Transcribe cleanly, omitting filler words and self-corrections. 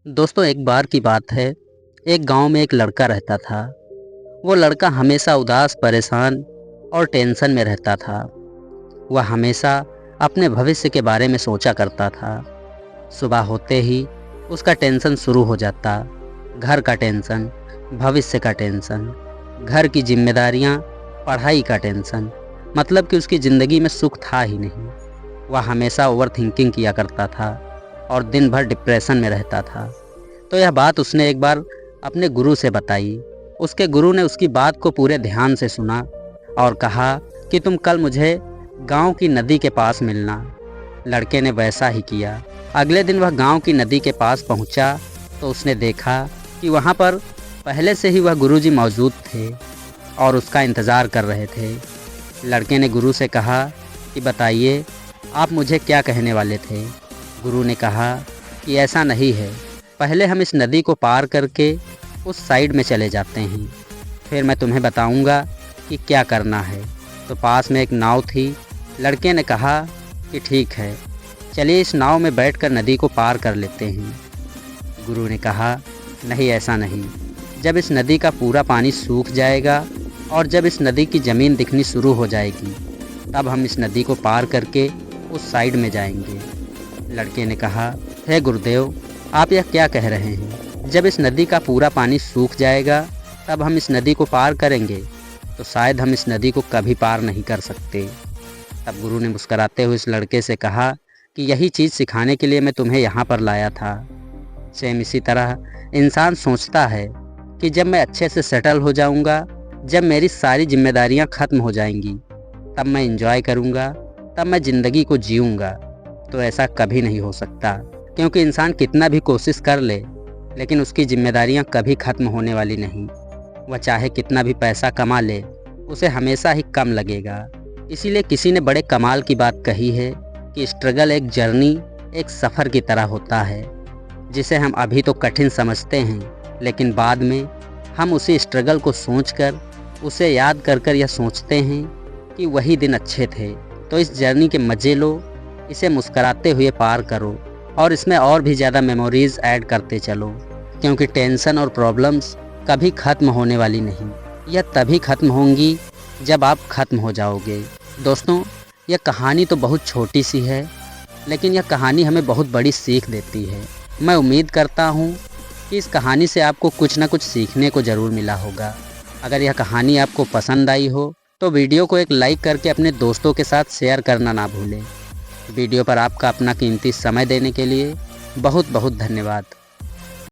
दोस्तों, एक बार की बात है। एक गांव में एक लड़का रहता था। वो लड़का हमेशा उदास, परेशान और टेंशन में रहता था। वह हमेशा अपने भविष्य के बारे में सोचा करता था। सुबह होते ही उसका टेंशन शुरू हो जाता। घर का टेंशन, भविष्य का टेंशन, घर की जिम्मेदारियां, पढ़ाई का टेंशन। मतलब कि उसकी ज़िंदगी में सुख था ही नहीं। वह हमेशा ओवर थिंकिंग किया करता था और दिन भर डिप्रेशन में रहता था। तो यह बात उसने एक बार अपने गुरु से बताई। उसके गुरु ने उसकी बात को पूरे ध्यान से सुना और कहा कि तुम कल मुझे गांव की नदी के पास मिलना। लड़के ने वैसा ही किया। अगले दिन वह गांव की नदी के पास पहुंचा तो उसने देखा कि वहां पर पहले से ही वह गुरुजी मौजूद थे और उसका इंतज़ार कर रहे थे। लड़के ने गुरु से कहा कि बताइए, आप मुझे क्या कहने वाले थे। गुरु ने कहा कि ऐसा नहीं है, पहले हम इस नदी को पार करके उस साइड में चले जाते हैं, फिर मैं तुम्हें बताऊंगा कि क्या करना है। तो पास में एक नाव थी। लड़के ने कहा कि ठीक है, चलिए इस नाव में बैठकर नदी को पार कर लेते हैं। गुरु ने कहा नहीं, ऐसा नहीं। जब इस नदी का पूरा पानी सूख जाएगा और जब इस नदी की ज़मीन दिखनी शुरू हो जाएगी, तब हम इस नदी को पार करके उस साइड में जाएंगे। लड़के ने कहा, हे गुरुदेव, आप यह क्या कह रहे हैं? जब इस नदी का पूरा पानी सूख जाएगा तब हम इस नदी को पार करेंगे, तो शायद हम इस नदी को कभी पार नहीं कर सकते। तब गुरु ने मुस्कुराते हुए इस लड़के से कहा कि यही चीज़ सिखाने के लिए मैं तुम्हें यहाँ पर लाया था। सेम इसी तरह इंसान सोचता है कि जब मैं अच्छे से सेटल हो जाऊँगा, जब मेरी सारी जिम्मेदारियाँ ख़त्म हो जाएंगी, तब मैं इंजॉय करूँगा, तब मैं ज़िंदगी को जीऊँगा। तो ऐसा कभी नहीं हो सकता, क्योंकि इंसान कितना भी कोशिश कर ले, लेकिन उसकी जिम्मेदारियां कभी ख़त्म होने वाली नहीं। वह चाहे कितना भी पैसा कमा ले, उसे हमेशा ही कम लगेगा। इसीलिए किसी ने बड़े कमाल की बात कही है कि स्ट्रगल एक जर्नी, एक सफ़र की तरह होता है, जिसे हम अभी तो कठिन समझते हैं, लेकिन बाद में हम उसी स्ट्रगल को सोचकर, उसे याद कर कर यह सोचते हैं कि वही दिन अच्छे थे। तो इस जर्नी के मज़े लो, इसे मुस्कराते हुए पार करो और इसमें और भी ज़्यादा मेमोरीज़ ऐड करते चलो, क्योंकि टेंशन और प्रॉब्लम्स कभी ख़त्म होने वाली नहीं। यह तभी ख़त्म होंगी जब आप ख़त्म हो जाओगे। दोस्तों, यह कहानी तो बहुत छोटी सी है, लेकिन यह कहानी हमें बहुत बड़ी सीख देती है। मैं उम्मीद करता हूँ कि इस कहानी से आपको कुछ ना कुछ सीखने को ज़रूर मिला होगा। अगर यह कहानी आपको पसंद आई हो तो वीडियो को एक लाइक करके अपने दोस्तों के साथ शेयर करना ना भूलें। वीडियो पर आपका अपना कीमती समय देने के लिए बहुत बहुत धन्यवाद।